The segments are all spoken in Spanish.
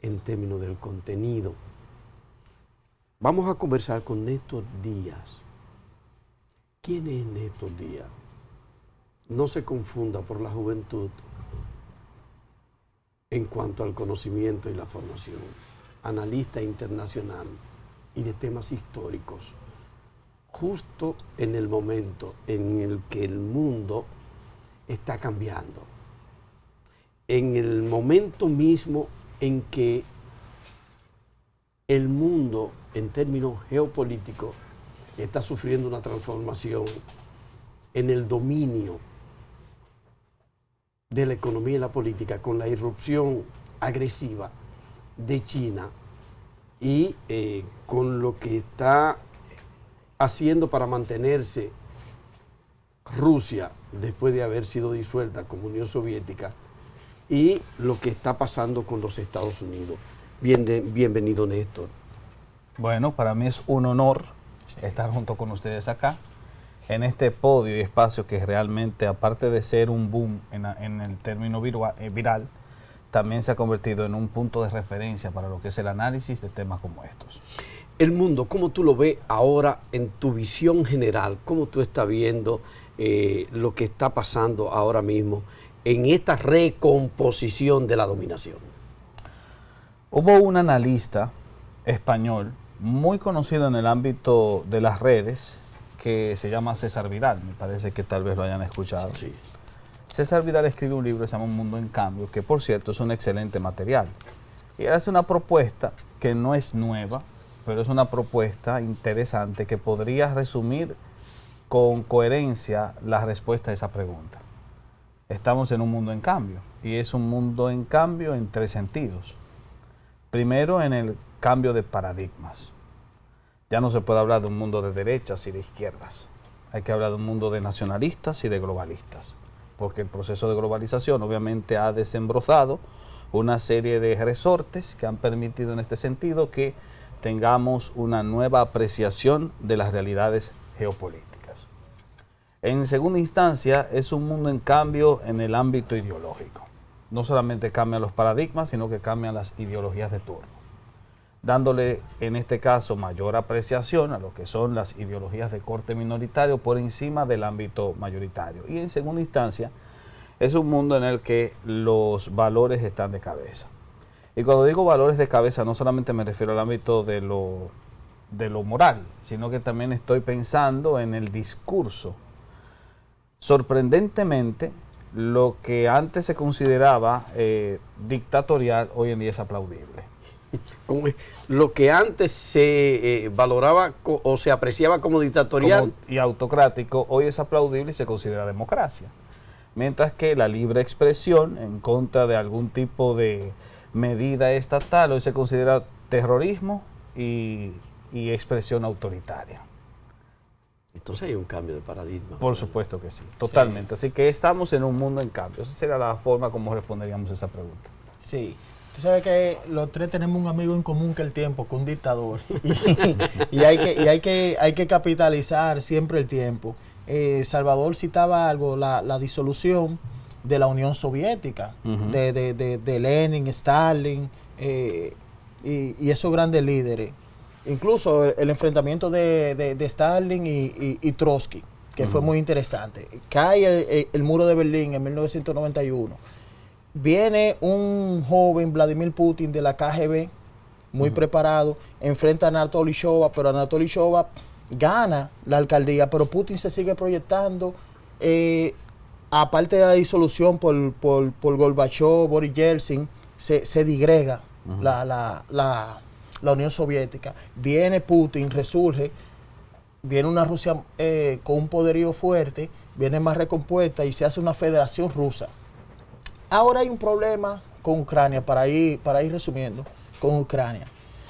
en términos del contenido. Vamos a conversar con Néstor Díaz. ¿Quién es Néstor Díaz? No se confunda por la juventud en cuanto al conocimiento y la formación. Analista internacional y de temas históricos, justo en el momento en el que el mundo está cambiando, en el momento mismo en que el mundo, en términos geopolíticos, está sufriendo una transformación en el dominio de la economía y la política, con la irrupción agresiva de China y con lo que está haciendo para mantenerse Rusia después de haber sido disuelta como Unión Soviética, y lo que está pasando con los Estados Unidos. Bienvenido, Néstor. Bueno, para mí es un honor estar junto con ustedes acá, en este podio y espacio que realmente, aparte de ser un boom en el término viral, también se ha convertido en un punto de referencia para lo que es el análisis de temas como estos. El mundo, ¿cómo tú lo ves ahora en tu visión general? ¿Cómo tú estás viendo lo que está pasando ahora mismo en esta recomposición de la dominación? Hubo un analista español muy conocido en el ámbito de las redes que se llama César Vidal, me parece que tal vez lo hayan escuchado. Sí. César Vidal escribe un libro que se llama Un Mundo en Cambio, que por cierto es un excelente material. Y él hace una propuesta que no es nueva, pero es una propuesta interesante que podría resumir con coherencia la respuesta a esa pregunta. Estamos en un mundo en cambio, y es un mundo en cambio en tres sentidos. Primero, en el cambio de paradigmas. Ya no se puede hablar de un mundo de derechas y de izquierdas. Hay que hablar de un mundo de nacionalistas y de globalistas, porque el proceso de globalización obviamente ha desembrozado una serie de resortes que han permitido en este sentido que tengamos una nueva apreciación de las realidades geopolíticas. En segunda instancia, es un mundo en cambio en el ámbito ideológico. No solamente cambian los paradigmas, sino que cambian las ideologías de turno, dándole en este caso mayor apreciación a lo que son las ideologías de corte minoritario por encima del ámbito mayoritario. Y en segunda instancia, es un mundo en el que los valores están de cabeza. Y cuando digo valores de cabeza, no solamente me refiero al ámbito de lo moral, sino que también estoy pensando en el discurso. Sorprendentemente, lo que antes se consideraba dictatorial, hoy en día es aplaudible. Lo que antes se valoraba o se apreciaba como dictatorial y autocrático, hoy es aplaudible y se considera democracia. Mientras que la libre expresión en contra de algún tipo de medida estatal hoy se considera terrorismo y expresión autoritaria. Entonces hay un cambio de paradigma. Por supuesto que sí, totalmente. Sí. Así que estamos en un mundo en cambio. Esa sería la forma como responderíamos a esa pregunta. Sí. Tú sabes que los tres tenemos un amigo en común que el tiempo, que un dictador. y hay que capitalizar siempre el tiempo. Salvador citaba algo, la disolución de la Unión Soviética, de Lenin, Stalin y esos grandes líderes. Incluso el enfrentamiento de Stalin y Trotsky, que fue muy interesante. Cae el muro de Berlín en 1991. Viene un joven, Vladimir Putin, de la KGB, muy preparado, enfrenta a Anatoly Shoa, pero Anatoly Shoa gana la alcaldía, pero Putin se sigue proyectando, aparte de la disolución por Gorbachev, Boris Yeltsin, se digrega la Unión Soviética. Viene Putin, resurge, viene una Rusia con un poderío fuerte, viene más recompuesta y se hace una federación rusa. Ahora hay un problema con Ucrania, para ir resumiendo, con Ucrania.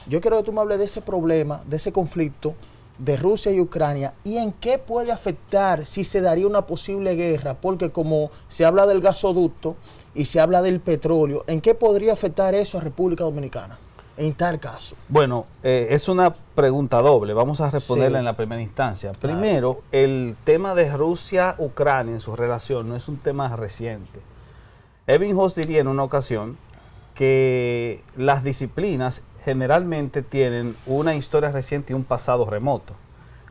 Yo quiero que tú me hables de ese problema, de ese conflicto de Rusia y Ucrania, y en qué puede afectar si se daría una posible guerra, porque como se habla del gasoducto y se habla del petróleo, ¿en qué podría afectar eso a República Dominicana en tal caso? Bueno, es una pregunta doble, vamos a responderla en la primera instancia. Primero, el tema de Rusia-Ucrania en su relación no es un tema reciente. Ebbinghaus diría en una ocasión que las disciplinas generalmente tienen una historia reciente y un pasado remoto.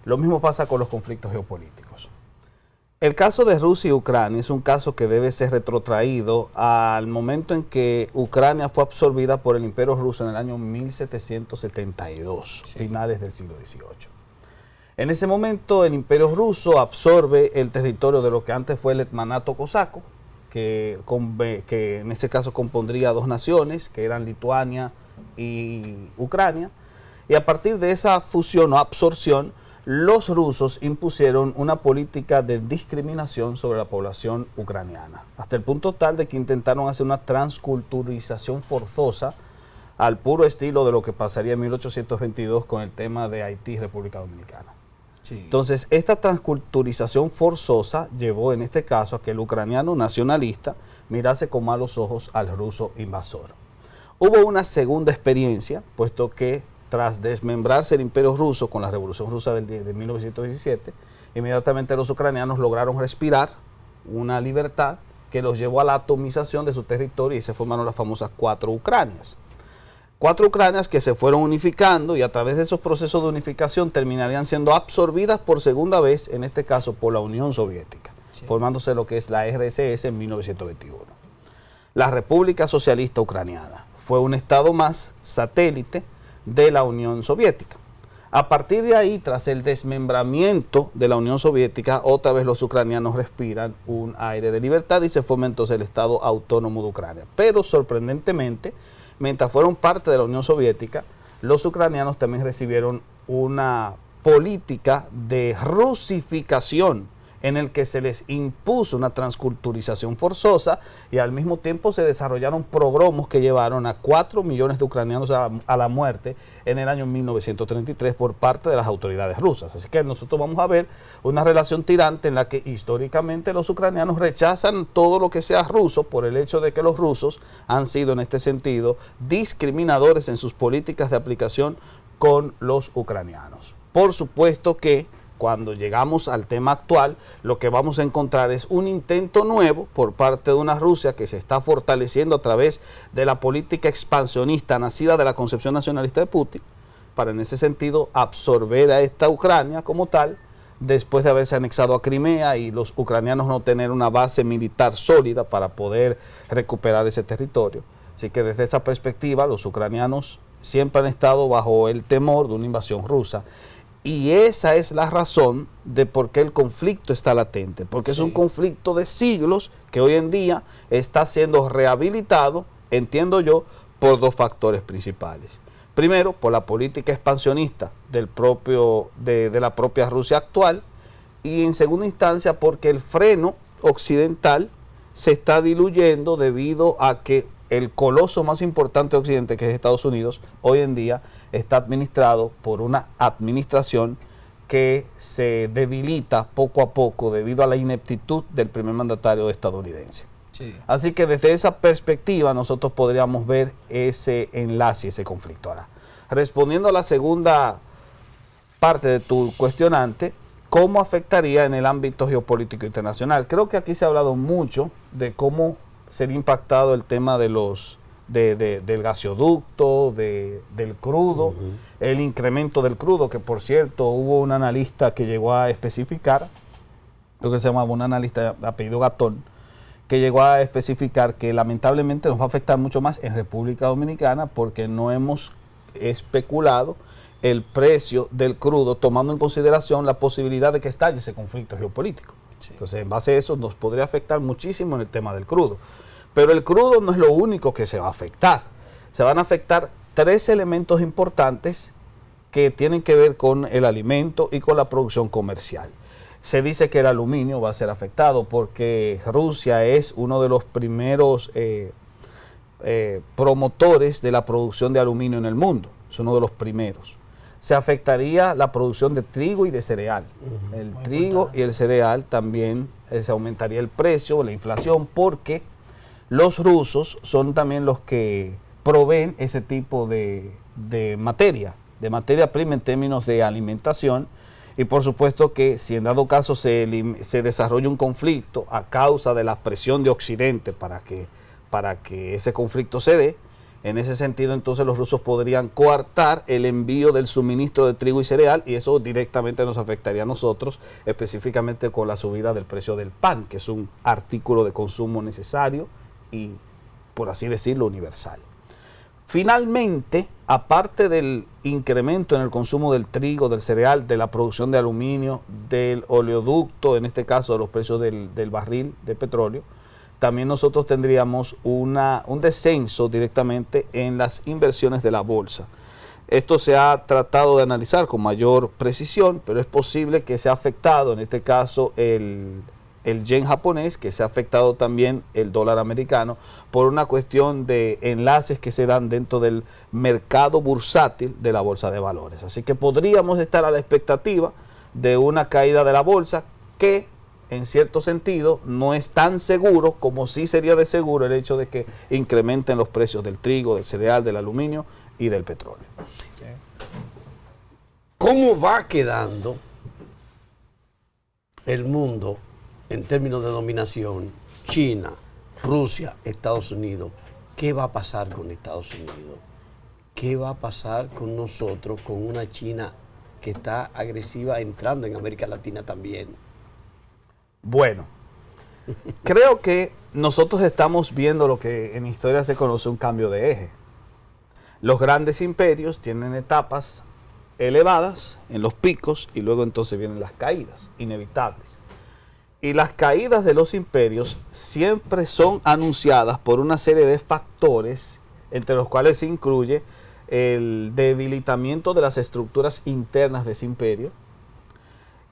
Lo mismo pasa con los conflictos geopolíticos. El caso de Rusia y Ucrania es un caso que debe ser retrotraído al momento en que Ucrania fue absorbida por el Imperio Ruso en el año 1772, finales del siglo XVIII. En ese momento el Imperio Ruso absorbe el territorio de lo que antes fue el Hetmanato cosaco, que en ese caso compondría dos naciones, que eran Lituania y Ucrania, y a partir de esa fusión o absorción, los rusos impusieron una política de discriminación sobre la población ucraniana, hasta el punto tal de que intentaron hacer una transculturización forzosa al puro estilo de lo que pasaría en 1822 con el tema de Haití y República Dominicana. Sí. Entonces, esta transculturización forzosa llevó en este caso a que el ucraniano nacionalista mirase con malos ojos al ruso invasor. Hubo una segunda experiencia, puesto que tras desmembrarse el Imperio Ruso con la Revolución Rusa de 1917, inmediatamente los ucranianos lograron respirar una libertad que los llevó a la atomización de su territorio y se formaron las famosas 4 Ucranias. 4 Ucranias que se fueron unificando y a través de esos procesos de unificación terminarían siendo absorbidas por segunda vez, en este caso por la Unión Soviética, formándose lo que es la RSS en 1921. La República Socialista Ucraniana fue un estado más satélite de la Unión Soviética. A partir de ahí, tras el desmembramiento de la Unión Soviética, otra vez los ucranianos respiran un aire de libertad y se forma entonces el Estado Autónomo de Ucrania. Pero sorprendentemente, mientras fueron parte de la Unión Soviética, los ucranianos también recibieron una política de rusificación en el que se les impuso una transculturización forzosa y al mismo tiempo se desarrollaron pogromos que llevaron a 4 millones de ucranianos a la muerte en el año 1933 por parte de las autoridades rusas. Así que nosotros vamos a ver una relación tirante en la que históricamente los ucranianos rechazan todo lo que sea ruso por el hecho de que los rusos han sido en este sentido discriminadores en sus políticas de aplicación con los ucranianos. Por supuesto que cuando llegamos al tema actual, lo que vamos a encontrar es un intento nuevo por parte de una Rusia que se está fortaleciendo a través de la política expansionista nacida de la concepción nacionalista de Putin, para en ese sentido absorber a esta Ucrania como tal, después de haberse anexado a Crimea y los ucranianos no tener una base militar sólida para poder recuperar ese territorio. Así que desde esa perspectiva, los ucranianos siempre han estado bajo el temor de una invasión rusa. Y esa es la razón de por qué el conflicto está latente, porque es un conflicto de siglos que hoy en día está siendo rehabilitado, entiendo yo, por 2 factores principales. Primero, por la política expansionista de la propia Rusia actual, y en segunda instancia porque el freno occidental se está diluyendo debido a que el coloso más importante de Occidente, que es Estados Unidos, hoy en día está administrado por una administración que se debilita poco a poco debido a la ineptitud del primer mandatario estadounidense. Sí. Así que desde esa perspectiva nosotros podríamos ver ese enlace, ese conflicto. Ahora, respondiendo a la segunda parte de tu cuestionante, ¿cómo afectaría en el ámbito geopolítico internacional? Creo que aquí se ha hablado mucho de cómo sería impactado el tema de del gasoducto, del crudo, el incremento del crudo, que por cierto hubo un analista que llegó a especificar, lo que se llamaba un analista de apellido Gatón, que llegó a especificar que lamentablemente nos va a afectar mucho más en República Dominicana porque no hemos especulado el precio del crudo, tomando en consideración la posibilidad de que estalle ese conflicto geopolítico. Sí. Entonces, en base a eso, nos podría afectar muchísimo en el tema del crudo. Pero el crudo no es lo único que se va a afectar. Se van a afectar 3 elementos importantes que tienen que ver con el alimento y con la producción comercial. Se dice que el aluminio va a ser afectado porque Rusia es uno de los primeros promotores de la producción de aluminio en el mundo. Es uno de los primeros. Se afectaría la producción de trigo y de cereal. El trigo y el cereal también se aumentaría el precio, la inflación, porque los rusos son también los que proveen ese tipo de materia prima en términos de alimentación. Y por supuesto que si en dado caso se desarrolla un conflicto a causa de la presión de Occidente para que ese conflicto se dé, En ese sentido, entonces, los rusos podrían coartar el envío del suministro de trigo y cereal, y eso directamente nos afectaría a nosotros, específicamente con la subida del precio del pan, que es un artículo de consumo necesario y, por así decirlo, universal. Finalmente, aparte del incremento en el consumo del trigo, del cereal, de la producción de aluminio, del oleoducto, en este caso de los precios del barril de petróleo, también nosotros tendríamos un descenso directamente en las inversiones de la bolsa. Esto se ha tratado de analizar con mayor precisión, pero es posible que sea afectado, en este caso, el yen japonés, que se ha afectado también el dólar americano, por una cuestión de enlaces que se dan dentro del mercado bursátil de la bolsa de valores. Así que podríamos estar a la expectativa de una caída de la bolsa que, en cierto sentido, no es tan seguro como sí sería de seguro el hecho de que incrementen los precios del trigo, del cereal, del aluminio y del petróleo. ¿Cómo va quedando el mundo en términos de dominación? China, Rusia, Estados Unidos. ¿Qué va a pasar con Estados Unidos? ¿Qué va a pasar con nosotros, con una China que está agresiva entrando en América Latina también? Bueno, creo que nosotros estamos viendo lo que en historia se conoce un cambio de eje. Los grandes imperios tienen etapas elevadas en los picos y luego entonces vienen las caídas inevitables. Y las caídas de los imperios siempre son anunciadas por una serie de factores, entre los cuales se incluye el debilitamiento de las estructuras internas de ese imperio.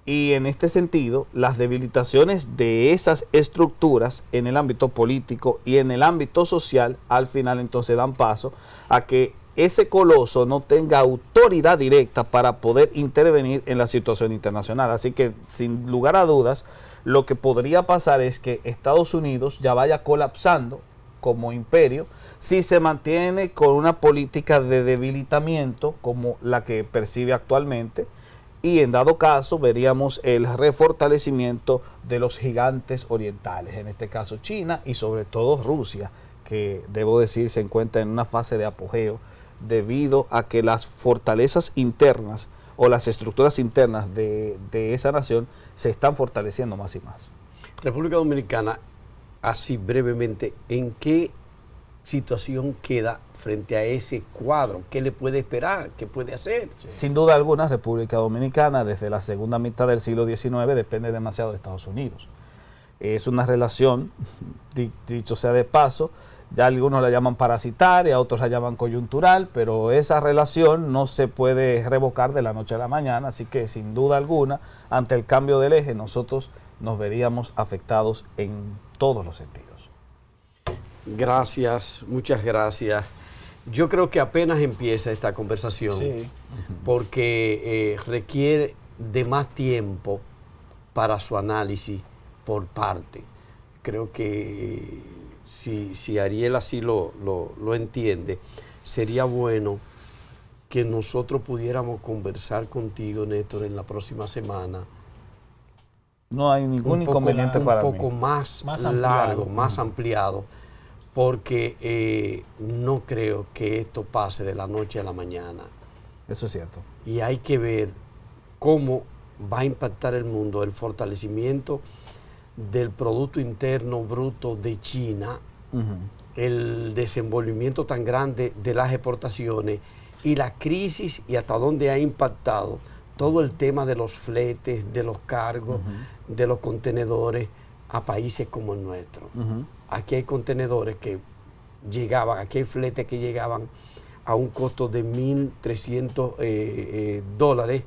Y en este sentido, las debilitaciones de esas estructuras en el ámbito político y en el ámbito social, al final entonces dan paso a que ese coloso no tenga autoridad directa para poder intervenir en la situación internacional. Así que, sin lugar a dudas, lo que podría pasar es que Estados Unidos ya vaya colapsando como imperio si se mantiene con una política de debilitamiento como la que percibe actualmente, y en dado caso veríamos el refortalecimiento de los gigantes orientales, en este caso China y sobre todo Rusia, que debo decir se encuentra en una fase de apogeo debido a que las fortalezas internas o las estructuras internas de esa nación se están fortaleciendo más y más. República Dominicana, así brevemente, ¿en qué situación queda frente a ese cuadro? ¿Qué le puede esperar? ¿Qué puede hacer? Sin duda alguna, República Dominicana desde la segunda mitad del siglo XIX depende demasiado de Estados Unidos. Es una relación, dicho sea de paso, ya algunos la llaman parasitaria, otros la llaman coyuntural, pero esa relación no se puede revocar de la noche a la mañana, así que sin duda alguna, ante el cambio del eje, nosotros nos veríamos afectados en todos los sentidos. Gracias, muchas gracias. Yo creo que apenas empieza esta conversación, Sí. porque requiere de más tiempo para su análisis por parte. Creo que si Ariel así lo entiende, sería bueno que nosotros pudiéramos conversar contigo, Néstor, en la próxima semana. No hay ningún inconveniente para mí. Un poco más Más largo, ampliado. más ampliado, porque no creo que esto pase de la noche a la mañana. Eso es cierto. Y hay que ver cómo va a impactar el mundo el fortalecimiento del Producto Interno Bruto de China, el desenvolvimiento tan grande de las exportaciones y la crisis y hasta dónde ha impactado todo el tema de los fletes, de los cargos, de los contenedores a países como el nuestro. Aquí hay contenedores que llegaban, aquí hay fletes que llegaban a un costo de $1.300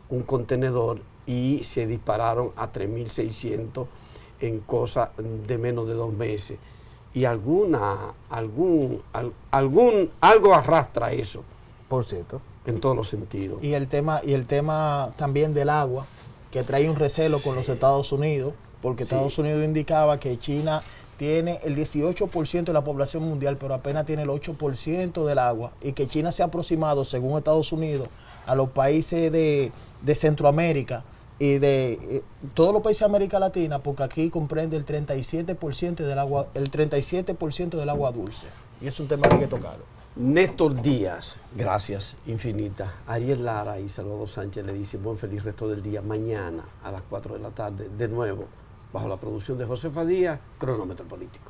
un contenedor y se dispararon a 3.600 en cosa de menos de 2 meses. Y algo arrastra eso. Por cierto. En todos los sentidos. Y el tema también del agua, que trae un recelo con los Estados Unidos, porque Estados Unidos indicaba que China tiene el 18% de la población mundial, pero apenas tiene el 8% del agua, y que China se ha aproximado, según Estados Unidos, a los países de Centroamérica y de todos los países de América Latina, porque aquí comprende el 37% del agua dulce. Y es un tema que hay que tocarlo. Néstor Díaz, gracias infinitas. Ariel Lara y Salvador Sánchez le dicen buen feliz resto del día. Mañana a las 4 de la tarde, de nuevo, bajo la producción de Josefa Díaz, Cronómetro Político.